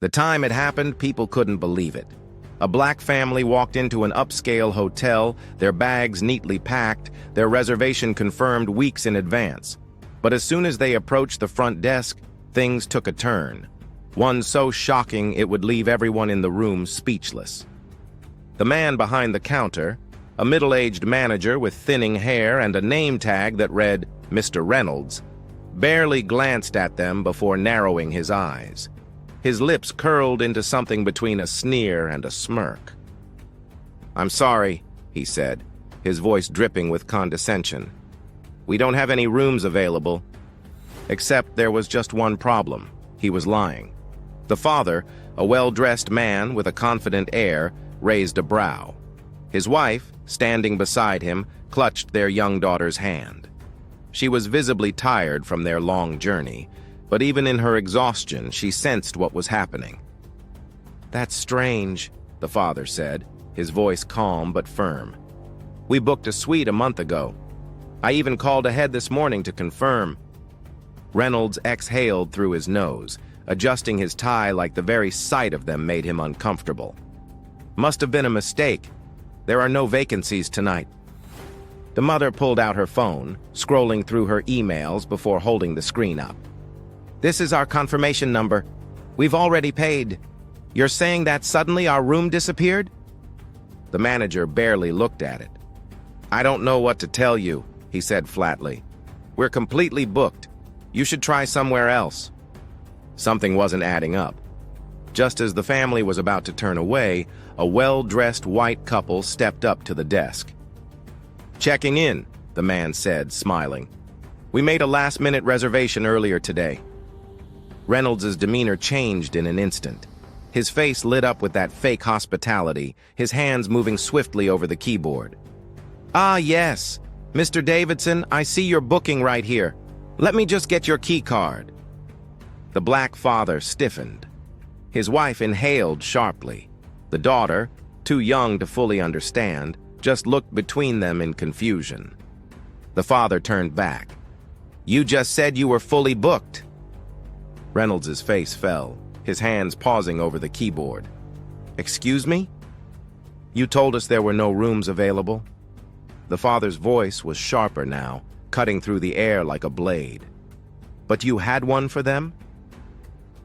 The time it happened, people couldn't believe it. A black family walked into an upscale hotel, their bags neatly packed, their reservation confirmed weeks in advance. But as soon as they approached the front desk, things took a turn. One so shocking it would leave everyone in the room speechless. The man behind the counter, a middle-aged manager with thinning hair and a name tag that read Mr. Reynolds, barely glanced at them before narrowing his eyes. His lips curled into something between a sneer and a smirk. "I'm sorry," he said, his voice dripping with condescension. "We don't have any rooms available." Except there was just one problem. He was lying. The father, a well-dressed man with a confident air, raised a brow. His wife, standing beside him, clutched their young daughter's hand. She was visibly tired from their long journey, but even in her exhaustion, she sensed what was happening. "That's strange," the father said, his voice calm but firm. "We booked a suite a month ago. I even called ahead this morning to confirm." Reynolds exhaled through his nose, adjusting his tie like the very sight of them made him uncomfortable. "Must have been a mistake. There are no vacancies tonight." The mother pulled out her phone, scrolling through her emails before holding the screen up. "This is our confirmation number. We've already paid. You're saying that suddenly our room disappeared?" The manager barely looked at it. "I don't know what to tell you," he said flatly. "We're completely booked. You should try somewhere else." Something wasn't adding up. Just as the family was about to turn away, a well-dressed white couple stepped up to the desk. "Checking in," the man said, smiling. "We made a last-minute reservation earlier today." Reynolds' demeanor changed in an instant. His face lit up with that fake hospitality, his hands moving swiftly over the keyboard. "Ah, yes. Mr. Davidson, I see your booking right here. Let me just get your key card." The black father stiffened. His wife inhaled sharply. The daughter, too young to fully understand, just looked between them in confusion. The father turned back. "You just said you were fully booked." Reynolds' face fell, his hands pausing over the keyboard. "Excuse me? You told us there were no rooms available?" The father's voice was sharper now, cutting through the air like a blade. "But you had one for them?"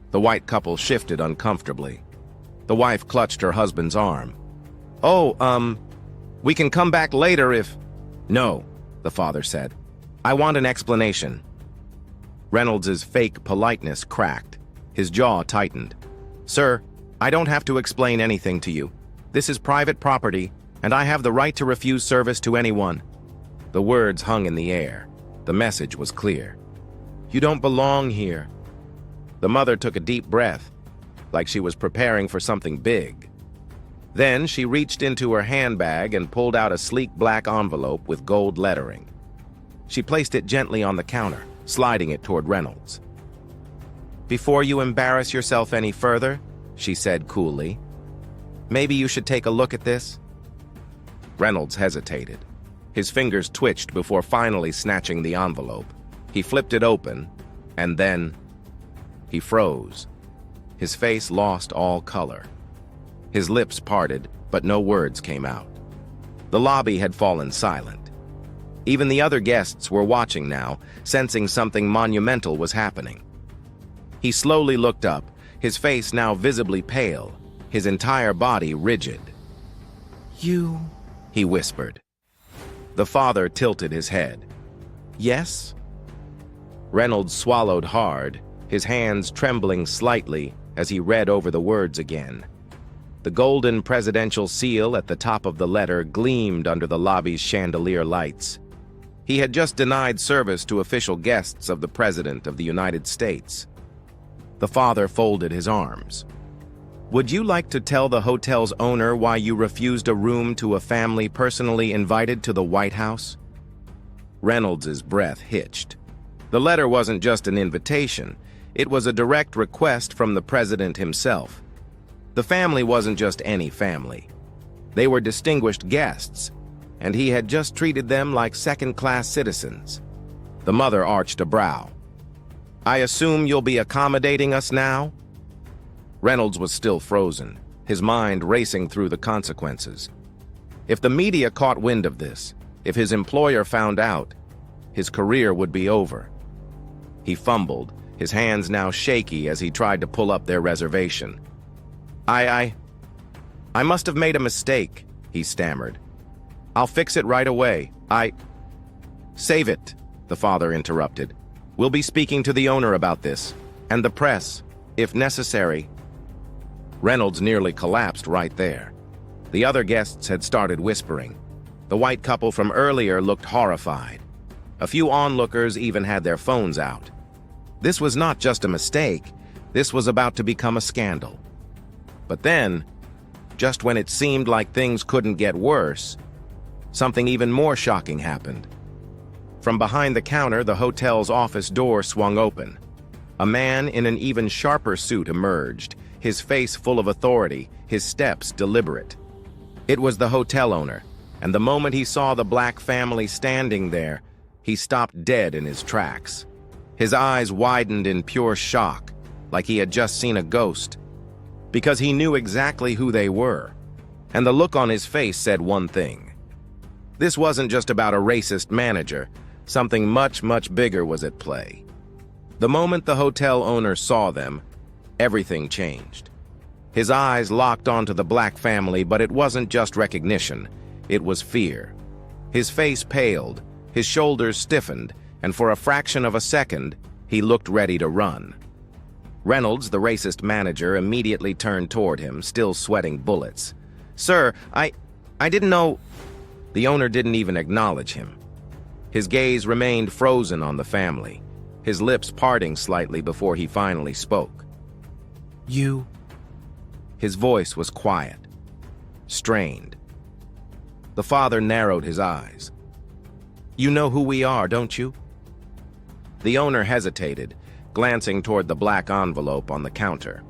The white couple shifted uncomfortably. The wife clutched her husband's arm. "Oh, we can come back later if—" "No," the father said. "I want an explanation." Reynolds' fake politeness cracked. His jaw tightened. "Sir, I don't have to explain anything to you. This is private property, and I have the right to refuse service to anyone." The words hung in the air. The message was clear. "You don't belong here." The mother took a deep breath, like she was preparing for something big. Then she reached into her handbag and pulled out a sleek black envelope with gold lettering. She placed it gently on the counter, sliding it toward Reynolds. "Before you embarrass yourself any further," she said coolly, "maybe you should take a look at this." Reynolds hesitated. His fingers twitched before finally snatching the envelope. He flipped it open, and then he froze. His face lost all color. His lips parted, but no words came out. The lobby had fallen silent. Even the other guests were watching now, sensing something monumental was happening. He slowly looked up, his face now visibly pale, his entire body rigid. "You," he whispered. The father tilted his head. "Yes?" Reynolds swallowed hard, his hands trembling slightly as he read over the words again. The golden presidential seal at the top of the letter gleamed under the lobby's chandelier lights. He had just denied service to official guests of the President of the United States. The father folded his arms. "Would you like to tell the hotel's owner why you refused a room to a family personally invited to the White House?" Reynolds' breath hitched. The letter wasn't just an invitation. It was a direct request from the president himself. The family wasn't just any family. They were distinguished guests, and he had just treated them like second-class citizens. The mother arched a brow. "I assume you'll be accommodating us now?" Reynolds was still frozen, his mind racing through the consequences. If the media caught wind of this, if his employer found out, his career would be over. He fumbled, his hands now shaky as he tried to pull up their reservation. I must have made a mistake, he stammered. I'll fix it right away. Save it, the father interrupted. We'll be speaking to the owner about this, and the press, if necessary. Reynolds nearly collapsed right there. The other guests had started whispering. The white couple from earlier looked horrified. A few onlookers even had their phones out. This was not just a mistake, this was about to become a scandal. But then, just when it seemed like things couldn't get worse, something even more shocking happened. From behind the counter, the hotel's office door swung open. A man in an even sharper suit emerged, his face full of authority, his steps deliberate. It was the hotel owner, and the moment he saw the black family standing there, he stopped dead in his tracks. His eyes widened in pure shock, like he had just seen a ghost, because he knew exactly who they were, and the look on his face said one thing. This wasn't just about a racist manager, something much, much bigger was at play. The moment the hotel owner saw them, everything changed. His eyes locked onto the black family, but it wasn't just recognition, it was fear. His face paled, his shoulders stiffened, and for a fraction of a second, he looked ready to run. Reynolds, the racist manager, immediately turned toward him, still sweating bullets. Sir, I didn't know... The owner didn't even acknowledge him. His gaze remained frozen on the family, his lips parting slightly before he finally spoke. You... His voice was quiet, strained. The father narrowed his eyes. You know who we are, don't you? The owner hesitated, glancing toward the black envelope on the counter.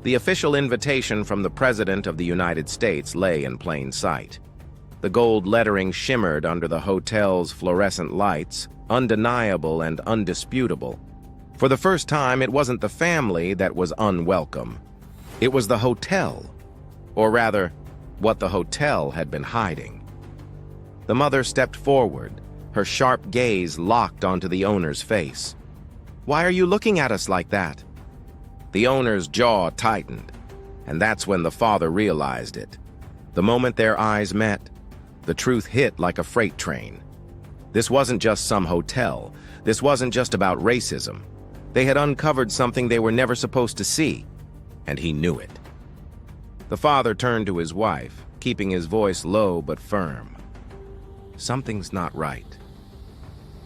The official invitation from the President of the United States lay in plain sight. The gold lettering shimmered under the hotel's fluorescent lights, undeniable and undisputable. For the first time, it wasn't the family that was unwelcome. It was the hotel, or rather, what the hotel had been hiding. The mother stepped forward, her sharp gaze locked onto the owner's face. Why are you looking at us like that? The owner's jaw tightened, and that's when the father realized it. The moment their eyes met, the truth hit like a freight train. This wasn't just some hotel. This wasn't just about racism. They had uncovered something they were never supposed to see, and he knew it. The father turned to his wife, keeping his voice low but firm. Something's not right.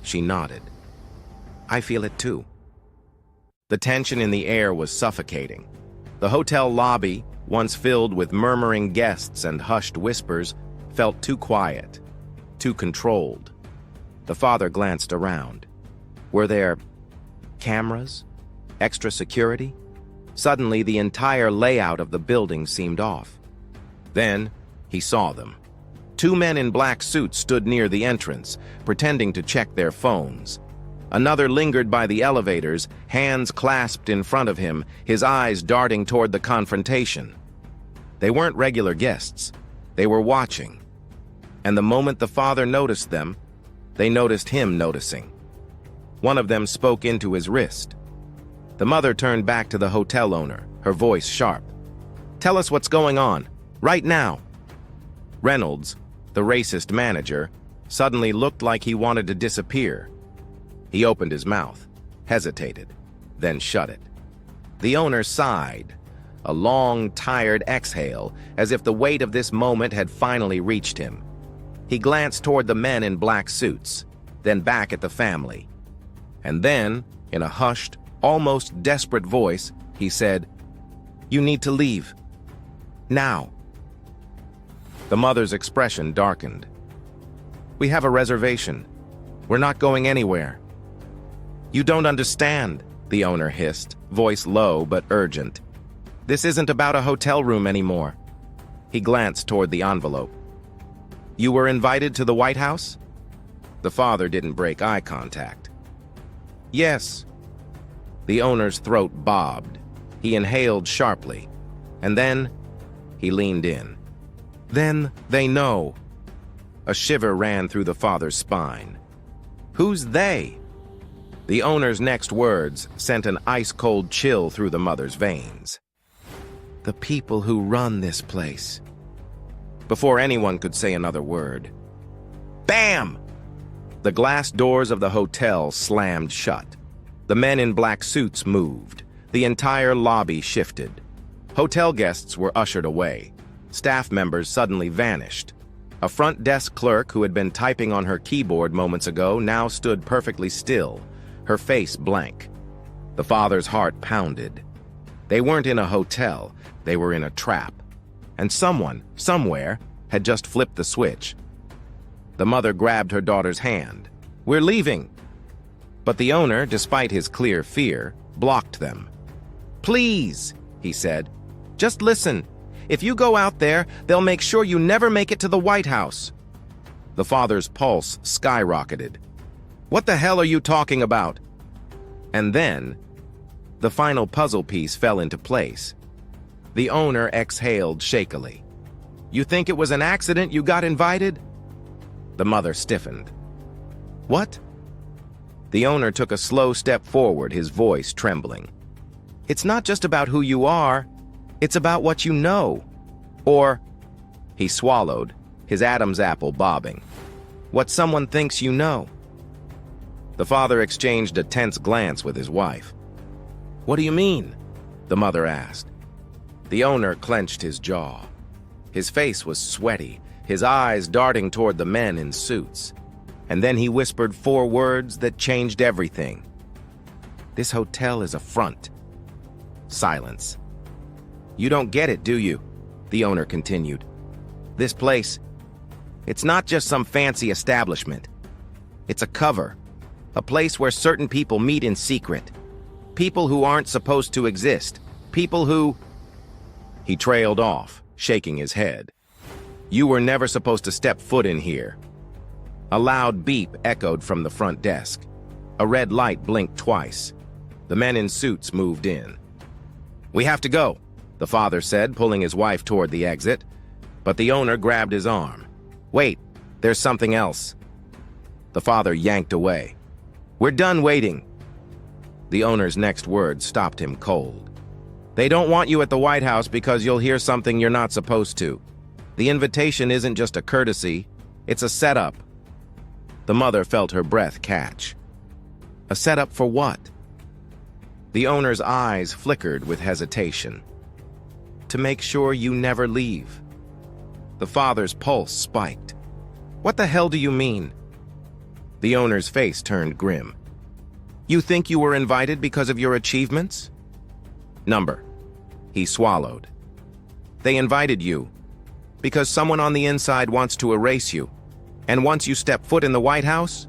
She nodded. I feel it too. The tension in the air was suffocating. The hotel lobby, once filled with murmuring guests and hushed whispers, felt too quiet, too controlled. The father glanced around. Were there cameras? Extra security? Suddenly, the entire layout of the building seemed off. Then, he saw them. Two men in black suits stood near the entrance, pretending to check their phones. Another lingered by the elevators, hands clasped in front of him, his eyes darting toward the confrontation. They weren't regular guests. They were watching. And the moment the father noticed them, they noticed him noticing. One of them spoke into his wrist. The mother turned back to the hotel owner, her voice sharp. Tell us what's going on, right now. Reynolds, the racist manager, suddenly looked like he wanted to disappear. He opened his mouth, hesitated, then shut it. The owner sighed, a long, tired exhale, as if the weight of this moment had finally reached him. He glanced toward the men in black suits, then back at the family. And then, in a hushed, almost desperate voice, he said, You need to leave. Now. The mother's expression darkened. We have a reservation. We're not going anywhere. You don't understand, the owner hissed, voice low but urgent. This isn't about a hotel room anymore. He glanced toward the envelope. You were invited to the White House? The father didn't break eye contact. Yes. The owner's throat bobbed. He inhaled sharply, and then he leaned in. Then they know. A shiver ran through the father's spine. Who's they? The owner's next words sent an ice-cold chill through the mother's veins. The people who run this place. Before anyone could say another word. Bam! The glass doors of the hotel slammed shut. The men in black suits moved. The entire lobby shifted. Hotel guests were ushered away. Staff members suddenly vanished. A front desk clerk who had been typing on her keyboard moments ago now stood perfectly still, her face blank. The father's heart pounded. They weren't in a hotel, they were in a trap. And someone, somewhere, had just flipped the switch. The mother grabbed her daughter's hand. "We're leaving!" But the owner, despite his clear fear, blocked them. "Please," he said, "just listen. If you go out there, they'll make sure you never make it to the White House." The father's pulse skyrocketed. "What the hell are you talking about?" And then, the final puzzle piece fell into place. The owner exhaled shakily. "You think it was an accident you got invited?" The mother stiffened. "What?" The owner took a slow step forward, his voice trembling. "It's not just about who you are, it's about what you know. Or," he swallowed, his Adam's apple bobbing, "what someone thinks you know." The father exchanged a tense glance with his wife. "What do you mean?" the mother asked. The owner clenched his jaw. His face was sweaty, his eyes darting toward the men in suits. And then he whispered 4 words that changed everything. "This hotel is a front." Silence. "You don't get it, do you?" the owner continued. "This place, it's not just some fancy establishment. It's a cover, a place where certain people meet in secret. People who aren't supposed to exist. People who—" He trailed off, shaking his head. "You were never supposed to step foot in here." A loud beep echoed from the front desk. A red light blinked twice. The men in suits moved in. "We have to go," the father said, pulling his wife toward the exit. But the owner grabbed his arm. "Wait, there's something else." The father yanked away. "We're done waiting." The owner's next words stopped him cold. "They don't want you at the White House because you'll hear something you're not supposed to. The invitation isn't just a courtesy, it's a setup." The mother felt her breath catch. A setup for what? The owner's eyes flickered with hesitation. "To make sure you never leave." The father's pulse spiked. "What the hell do you mean?" The owner's face turned grim. "You think you were invited because of your achievements?" "Number." He swallowed. "They invited you because someone on the inside wants to erase you. And once you step foot in the White House,"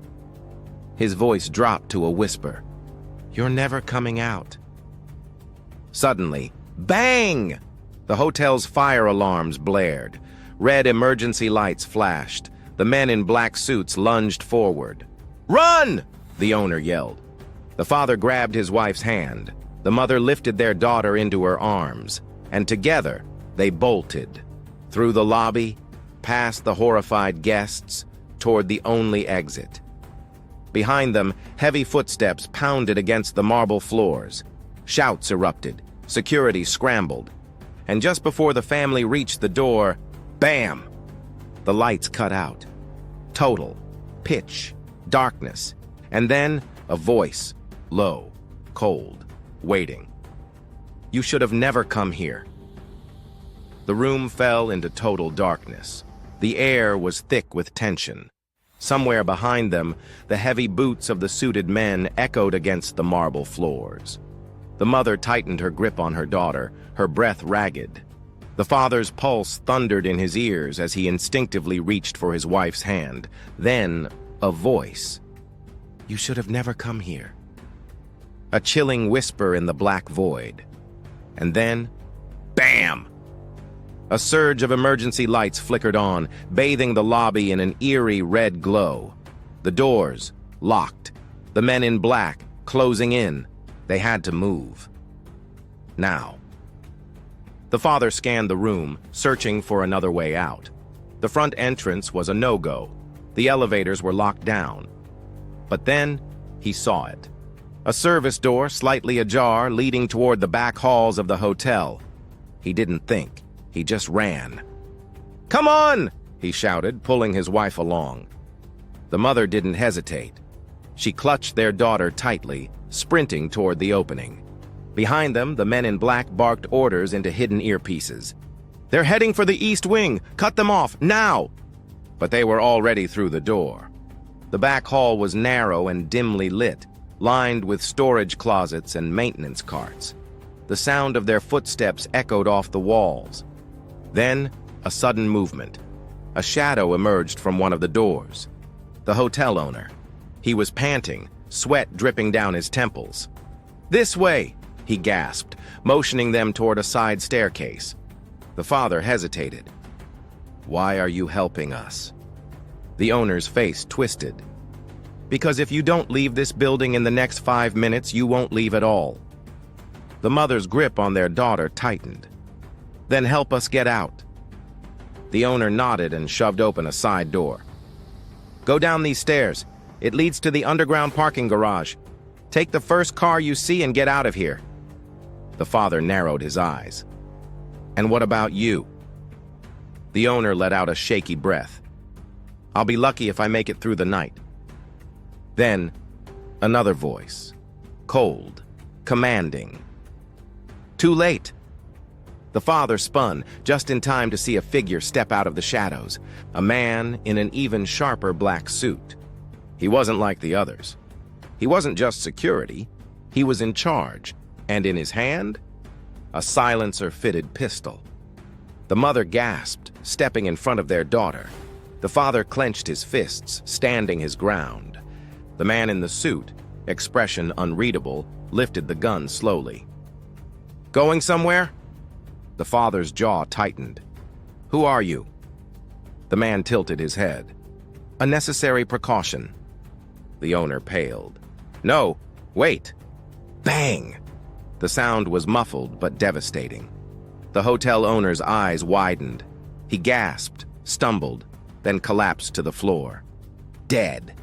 his voice dropped to a whisper, "you're never coming out." Suddenly, bang! The hotel's fire alarms blared. Red emergency lights flashed. The men in black suits lunged forward. "Run!" the owner yelled. The father grabbed his wife's hand. The mother lifted their daughter into her arms, and together they bolted. Through the lobby, past the horrified guests, toward the only exit. Behind them, heavy footsteps pounded against the marble floors. Shouts erupted. Security scrambled. And just before the family reached the door, bam! The lights cut out. Total, pitch, darkness, and then a voice, low, cold, waiting. "You should have never come here." The room fell into total darkness. The air was thick with tension. Somewhere behind them, the heavy boots of the suited men echoed against the marble floors. The mother tightened her grip on her daughter, her breath ragged. The father's pulse thundered in his ears as he instinctively reached for his wife's hand. Then, a voice. "You should have never come here." A chilling whisper in the black void. And then, bam! A surge of emergency lights flickered on, bathing the lobby in an eerie red glow. The doors, locked. The men in black, closing in. They had to move. Now." The father scanned the room, searching for another way out. The front entrance was a no-go. The elevators were locked down. But then, he saw it. A service door slightly ajar leading toward the back halls of the hotel. He didn't think. He just ran. "Come on!" he shouted, pulling his wife along. The mother didn't hesitate. She clutched their daughter tightly, sprinting toward the opening. Behind them, the men in black barked orders into hidden earpieces. "They're heading for the east wing! Cut them off, now!" But they were already through the door. The back hall was narrow and dimly lit, lined with storage closets and maintenance carts. The sound of their footsteps echoed off the walls. Then, a sudden movement. A shadow emerged from one of the doors. The hotel owner. He was panting, sweat dripping down his temples. "This way!" he gasped, motioning them toward a side staircase. The father hesitated. "Why are you helping us?" The owner's face twisted. "Because if you don't leave this building in the next 5 minutes, you won't leave at all." The mother's grip on their daughter tightened. "Then help us get out." The owner nodded and shoved open a side door. "Go down these stairs. It leads to the underground parking garage. Take the first car you see and get out of here." The father narrowed his eyes. "And what about you?" The owner let out a shaky breath. "I'll be lucky if I make it through the night." Then, another voice. Cold, commanding. "Too late." The father spun, just in time to see a figure step out of the shadows, a man in an even sharper black suit. He wasn't like the others. He wasn't just security, he was in charge, and in his hand, a silencer-fitted pistol. The mother gasped, stepping in front of their daughter. The father clenched his fists, standing his ground. The man in the suit, expression unreadable, lifted the gun slowly. "Going somewhere?" The father's jaw tightened. "Who are you?" The man tilted his head. "A necessary precaution." The owner paled. "No, wait!" Bang! The sound was muffled but devastating. The hotel owner's eyes widened. He gasped, stumbled, then collapsed to the floor. Dead.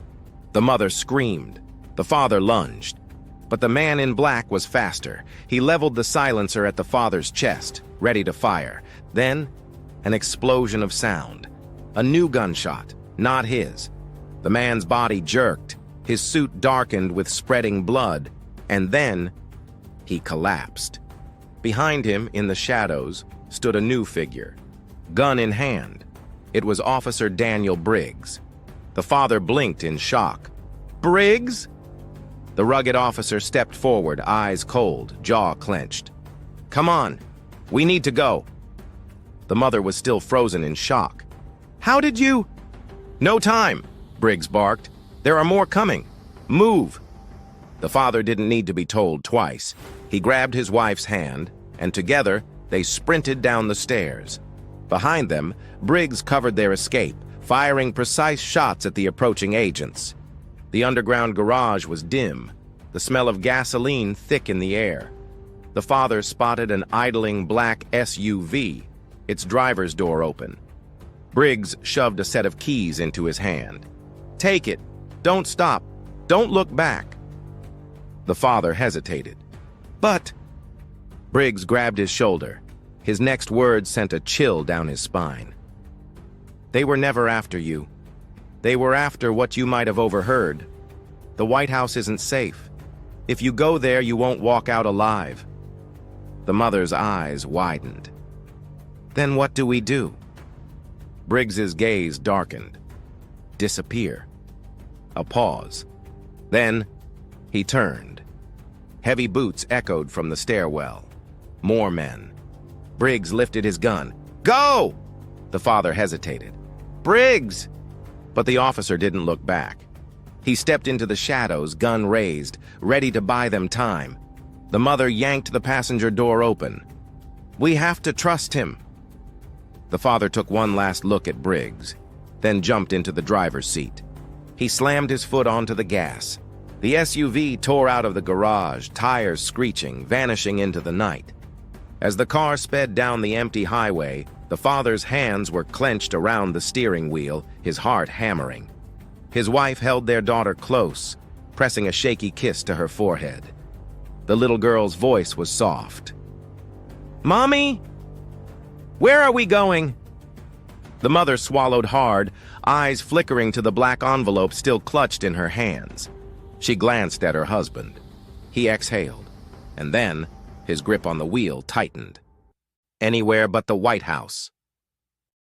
The mother screamed. The father lunged. But the man in black was faster. He leveled the silencer at the father's chest, ready to fire. Then, an explosion of sound. A new gunshot, not his. The man's body jerked. His suit darkened with spreading blood. And then, he collapsed. Behind him, in the shadows, stood a new figure. Gun in hand. It was Officer Daniel Briggs. The father blinked in shock. "Briggs?" The rugged officer stepped forward, eyes cold, jaw clenched. "Come on, we need to go." The mother was still frozen in shock. "How did you—" "No time," Briggs barked. "There are more coming. Move." The father didn't need to be told twice. He grabbed his wife's hand, and together they sprinted down the stairs. Behind them, Briggs covered their escape, firing precise shots at the approaching agents. The underground garage was dim, the smell of gasoline thick in the air. The father spotted an idling black SUV, its driver's door open. Briggs shoved a set of keys into his hand. "Take it. Don't stop. Don't look back." The father hesitated. "But—" Briggs grabbed his shoulder. His next words sent a chill down his spine. "They were never after you. They were after what you might have overheard. The White House isn't safe. If you go there, you won't walk out alive." The mother's eyes widened. "Then what do we do?" Briggs's gaze darkened. "Disappear." A pause. Then, he turned. Heavy boots echoed from the stairwell. More men. Briggs lifted his gun. "Go!" The father hesitated. "Briggs!" But the officer didn't look back. He stepped into the shadows, gun raised, ready to buy them time. The mother yanked the passenger door open. "We have to trust him." The father took one last look at Briggs, then jumped into the driver's seat. He slammed his foot onto the gas. The SUV tore out of the garage, tires screeching, vanishing into the night. As the car sped down the empty highway, the father's hands were clenched around the steering wheel, his heart hammering. His wife held their daughter close, pressing a shaky kiss to her forehead. The little girl's voice was soft. "Mommy? Where are we going?" The mother swallowed hard, eyes flickering to the black envelope still clutched in her hands. She glanced at her husband. He exhaled, and then his grip on the wheel tightened. Anywhere but the White House.